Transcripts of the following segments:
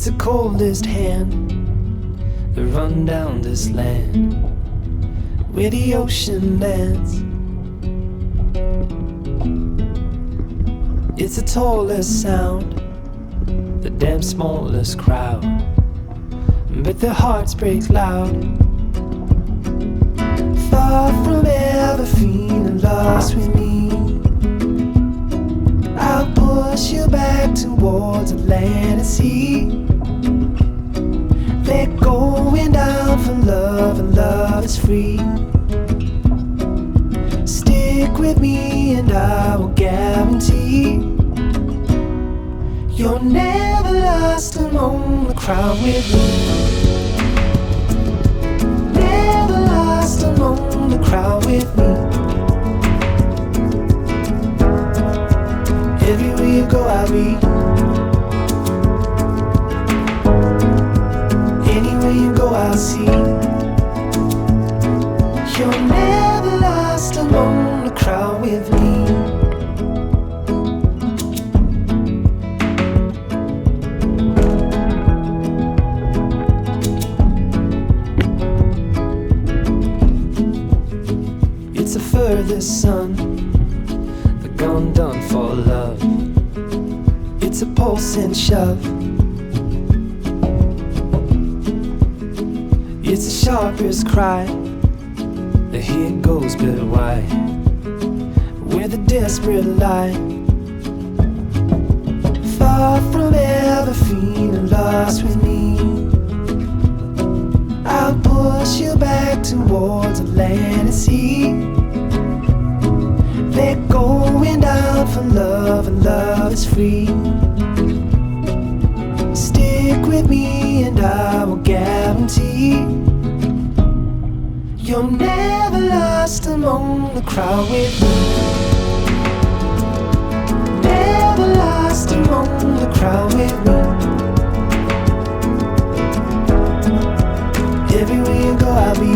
It's the coldest hand that run down this land where the ocean lands. It's the tallest sound, the damn smallest crowd, but their hearts break loud. Far from ever feeling lost with me, I'll push you back towards the land and sea. They're going down for love, and love is free. Stick with me and I will guarantee you're never lost among the crowd with me. Never lost among the crowd with me. Everywhere you go I'll be. Anywhere you go I'll see. You're never lost among the crowd with me. It's the furthest sun, the gun done for love. It's a pulse and shove. It's the sharpest cry, the here goes but why, where the desperate lie. Far from ever feeling lost with me, I'll push you back towards the land and sea. They're going down for love, and love is free. Stick with me and I will guarantee you're never lost among the crowd with me. Never lost among the crowd with me. Everywhere you go I'll be.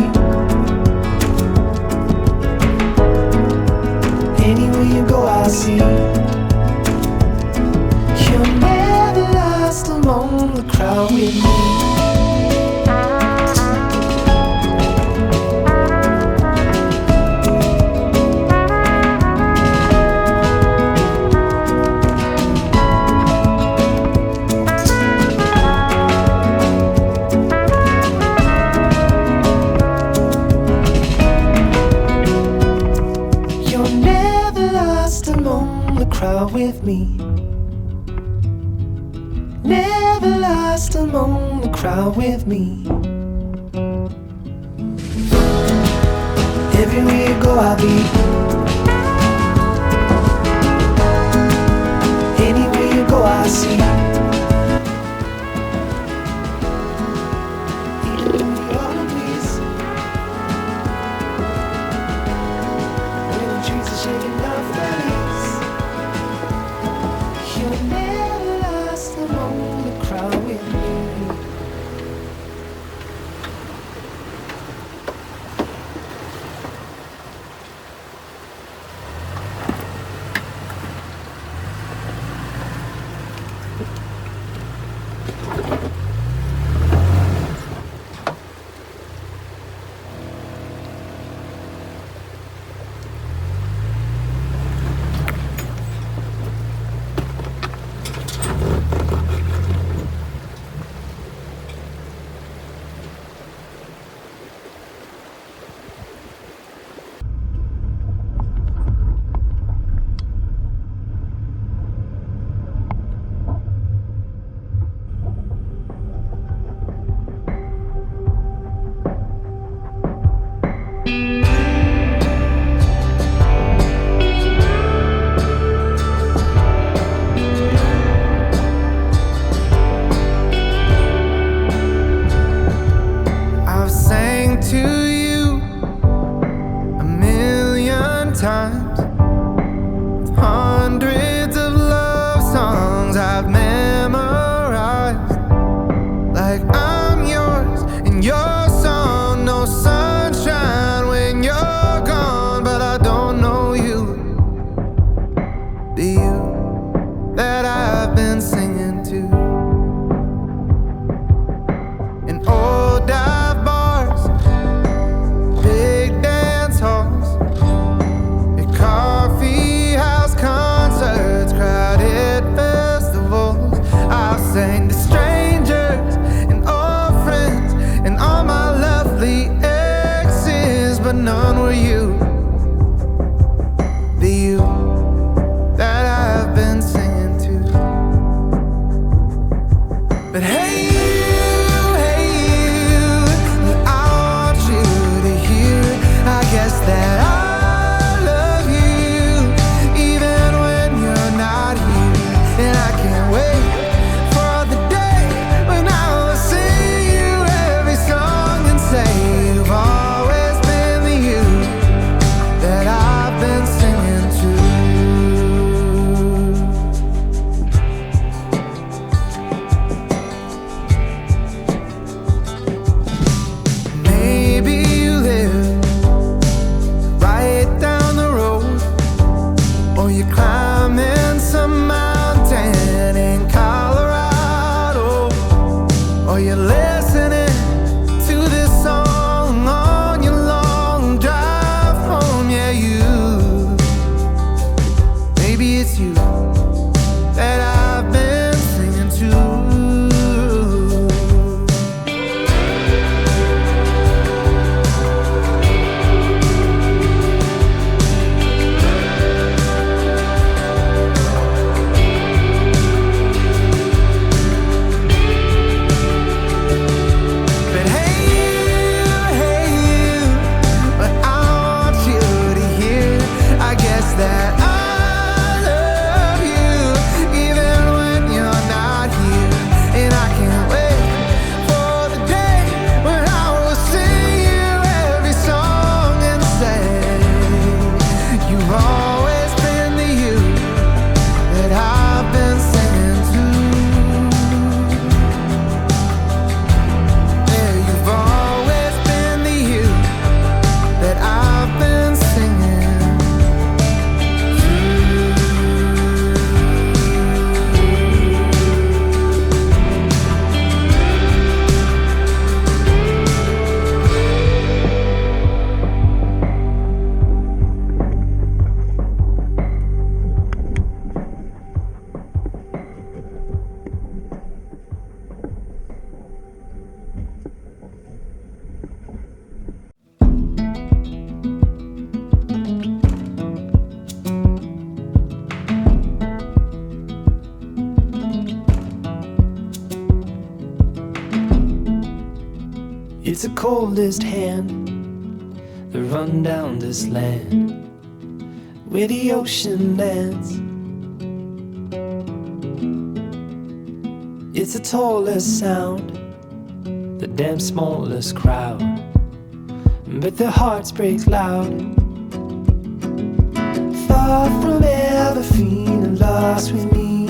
Anywhere you go I'll see. You're never lost among the crowd with me. Crowd with me. Never lost among the crowd with me. Everywhere you go I'll be. Anywhere you go I'll see. When the trees are shaking off their leaves, you're never lost among the crowd with me. and old dive bars, big dance halls, at coffee house concerts, crowded festivals. I'll sing to strangers and old friends and all my lovely exes, but none were you, the you that I've been singing to. But hey you, I want you to hear, I guess that I love you, even when you're not here. And I can't wait for the day when I will sing you every song and say you've always been the you that I've been singing to. Maybe you live right down the road, or you're climbing some mountain in Colorado, or you're listening to this song on your long drive home. Yeah, you. Maybe it's you that I've been singing to. But hey you, but I want you to hear, I guess that I love you, even when you're not here. And I can't wait for the day when I will sing you every song and say you've always been the you that I've been singing to. Yeah, you've always been the you that I've been singing It's the coldest hand that run down this land where the ocean lands. It's the tallest sound, the damn smallest crowd, but their hearts break loud. Far from ever feeling lost with me,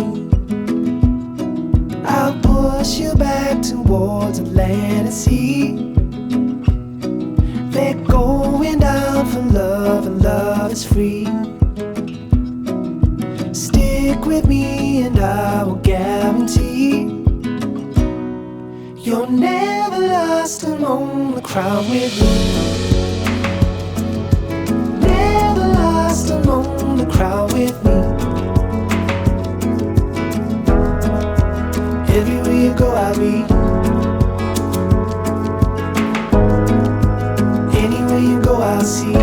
I'll push you back towards the land and sea. They're going down for love, and love is free. Stick with me and I will guarantee you're never lost among the crowd with me. Never lost among the crowd with me. Everywhere you go I'll be. Anywhere you go I'll see.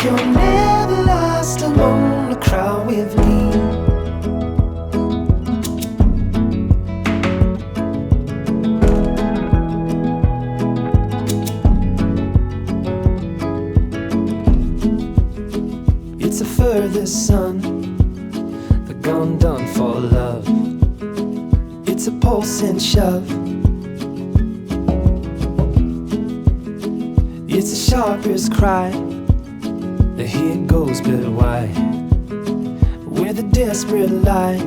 You're never lost among the crowd with me. It's the furthest sun, the gone done for love. It's a pulse and shove. It's the sharpest cry. The here goes, but why? Where the desperate lie.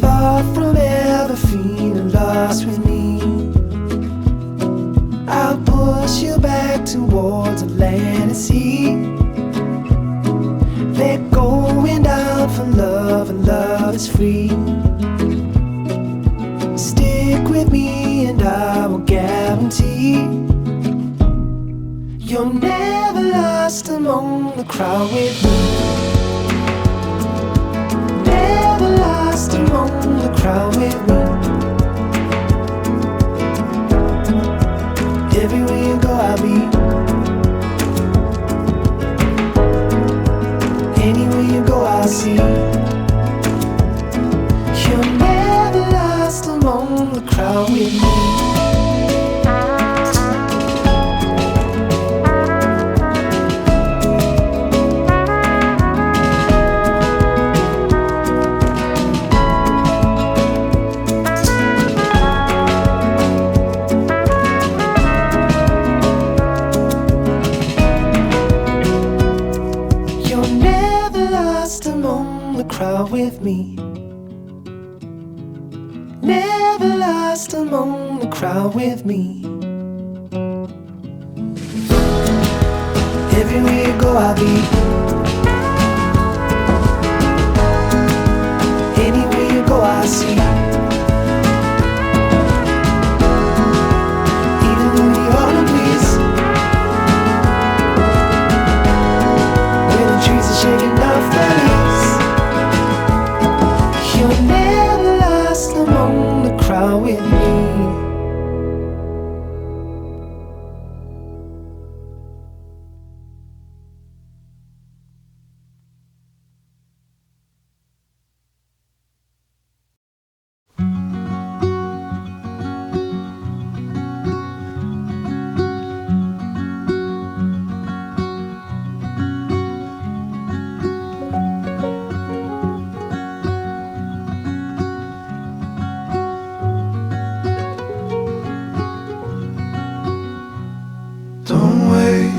Far from ever feeling lost with me, I'll push you back towards the land and sea. They're going down for love, and love is free. among the crowd with me. Never lost among the crowd with me. Everywhere you go I'll be. Anywhere you go I'll see. You're never lost among the crowd with me. Crowd with me. Never lost among the crowd with me. Everywhere you go I'll be. Anywhere you go I'll see. Even in the autumn breeze, when the trees are shaking off their leaves. You're never lost among the crowd with me. Don't wait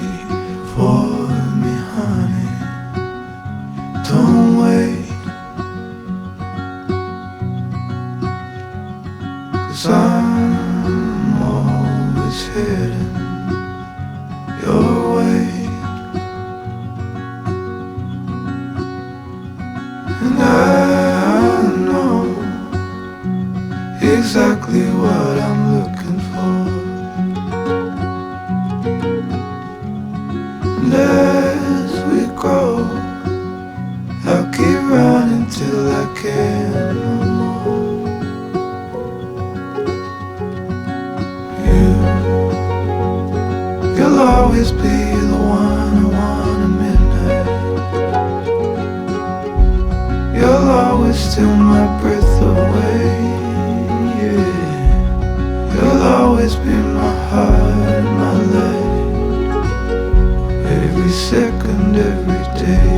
for me, honey. Don't wait, 'cause I'm always heading your way. And I know exactly what I'm looking for. And as we grow, I'll keep running till I can't no more. You'll always be the one I want at midnight. You'll always steal my breath away, yeah. You'll always be my heart and my life, every second, every day.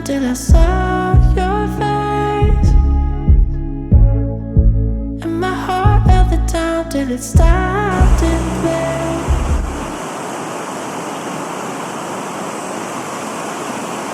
Till I saw your face, and my heart held the time till it stopped in place.